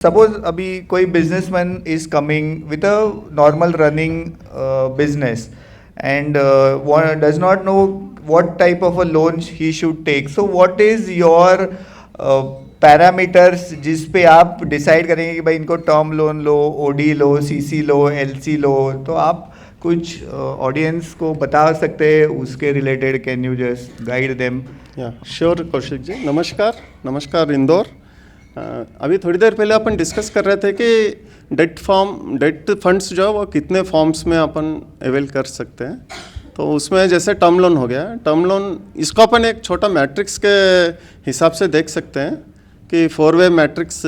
Suppose अभी कोई businessman is coming with a normal running business and does not know what type of a loan he should take. So what is your parameters जिस पे आप decide करेंगे कि भाई इनको टर्म लोन लो, OD लो, CC लो, LC लो, तो आप कुछ ऑडियंस को बता सकते हैं उसके related? Can you just guide them? या श्योर कौशिक जी, नमस्कार इंदौर। अभी थोड़ी देर पहले अपन डिस्कस कर रहे थे कि डेट फंड्स जो है वो कितने फॉर्म्स में अपन अवेल कर सकते हैं। तो उसमें जैसे टर्म लोन हो गया, टर्म लोन इसको अपन एक छोटा मैट्रिक्स के हिसाब से देख सकते हैं कि 4-वे मैट्रिक्स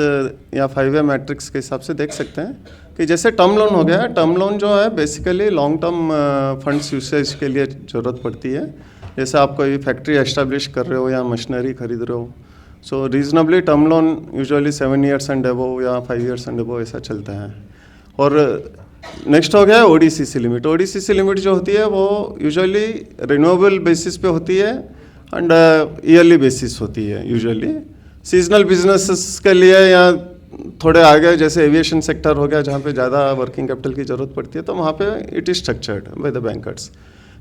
या 5-वे मैट्रिक्स के हिसाब से देख सकते हैं कि जैसे टर्म लोन हो गया, टर्म लोन जो है basically long term funds usage के लिए ज़रूरत पड़ती है। जैसे आप कोई फैक्ट्री एस्टेब्लिश कर रहे हो या मशीनरी खरीद रहे हो, so reasonably term loan usually 7 years and above या 5 years एंड अबव ऐसा चलता है। और नेक्स्ट हो गया ओडीसीसी लिमिट। ओडीसीसी लिमिट जो होती है वो यूजुअली रिन्यूएबल बेसिस पे होती है एंड ईयरली बेसिस होती है। यूजुअली सीजनल बिजनेसेस के लिए या थोड़े आगे जैसे एविएशन सेक्टर हो गया जहाँ पे ज़्यादा वर्किंग कैपिटल की ज़रूरत पड़ती है, तो वहाँ पे it is structured by the bankers.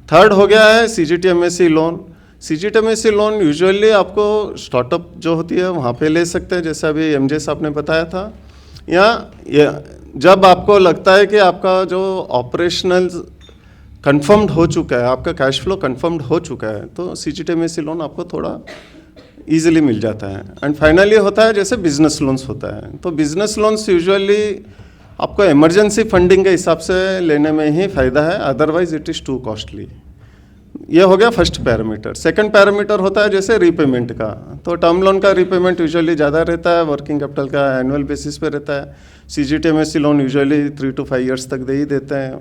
Third हो गया है CGTMSC loan. CGTMSC loan usually आपको स्टार्टअप जो होती है वहाँ पे ले सकते हैं, जैसे अभी एमजे साहब ने बताया था। या जब आपको लगता है कि आपका जो ऑपरेशनल कंफर्म्ड हो चुका है, आपका कैश फ्लो कंफर्म्ड हो चुका है, तो सीजीटीएमएससी लोन आपको थोड़ा इजीली मिल जाता है। एंड फाइनली होता है जैसे बिजनेस लोन्स होता है, तो बिजनेस लोन्स यूजुअली आपको इमरजेंसी फंडिंग के हिसाब से लेने में ही फ़ायदा है, otherwise it is too costly. ये हो गया फर्स्ट पैरामीटर। सेकंड पैरामीटर होता है जैसे रीपेमेंट का। तो टर्म लोन का रीपेमेंट यूजुअली ज़्यादा रहता है, वर्किंग कैपिटल का एनुअल बेसिस पे रहता है। CGTMSC loan usually 3 to 5 years तक दे ही देते हैं।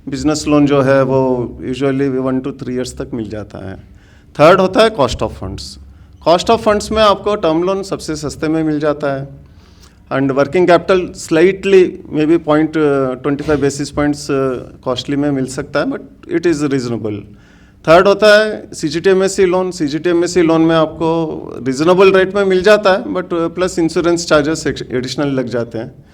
बिजनेस लोन जो है वो यूजुअली 1 to 3 years तक मिल जाता है। थर्ड होता है cost of funds. Cost of funds में आपको टर्म लोन सबसे सस्ते में मिल जाता है and working capital slightly may be 0.25 basis points costly में मिल सकता है, but it is reasonable. Third होता है सीजीटीएमएससी लोन। सीजीटीएमएससी लोन में आपको रीजनेबल रेट में मिल जाता है, but plus insurance charges additional लग जाते हैं।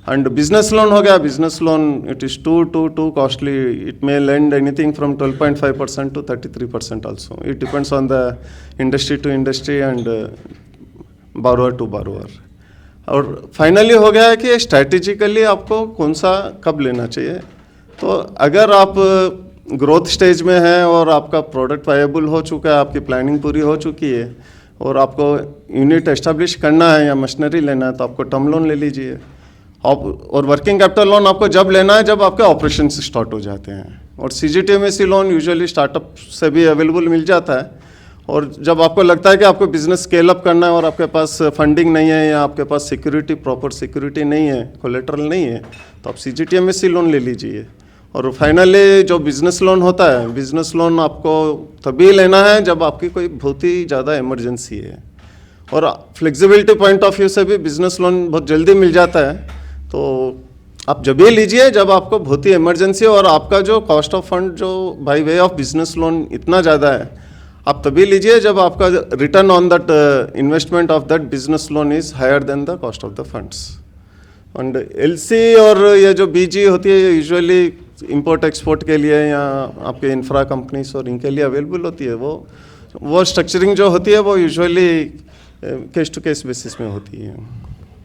एंड बिजनेस लोन हो गया, business loan it is too costly. It may lend anything from 12.5% to 33% also. It depends on the industry to industry and borrower to borrower. और finally हो गया है कि स्ट्रैटेजिकली आपको कौन सा कब लेना चाहिए। तो अगर आप ग्रोथ स्टेज में है और आपका प्रोडक्ट वायबल हो चुका है, आपकी प्लानिंग पूरी हो चुकी है और आपको यूनिट एस्टेब्लिश करना है या मशीनरी लेना है, तो आपको टर्म लोन ले लीजिए। और वर्किंग कैपिटल लोन आपको जब लेना है जब आपके ऑपरेशन स्टार्ट हो जाते हैं। और सीजीटीएमएससी लोन यूजुअली स्टार्टअप से भी अवेलेबल मिल जाता है। और जब आपको लगता है कि आपको बिजनेस स्केल अप करना है और आपके पास फंडिंग नहीं है या आपके पास सिक्योरिटी, प्रॉपर सिक्योरिटी नहीं है, कोलेटरल नहीं है, तो आप सीजीटीएमएससी लोन ले लीजिए। और फाइनली जो बिज़नेस लोन होता है, बिज़नेस लोन आपको तभी लेना है जब आपकी कोई बहुत ही ज़्यादा इमरजेंसी है। और फ्लेक्सिबिलिटी पॉइंट ऑफ व्यू से भी बिज़नेस लोन बहुत जल्दी मिल जाता है, तो आप जब भी लीजिए जब आपको बहुत ही इमरजेंसी और आपका जो कॉस्ट ऑफ फंड जो by way of business loan इतना ज़्यादा है, आप तभी लीजिए जब आपका return on that investment of that business loan is higher than the cost of the funds. And LC और ये जो बीजी होती है यूजुअली इंपोर्ट एक्सपोर्ट के लिए या आपके इंफ्रा कंपनीज और इनके लिए अवेलेबल होती है। वो स्ट्रक्चरिंग जो होती है वो usually case to case basis में होती है।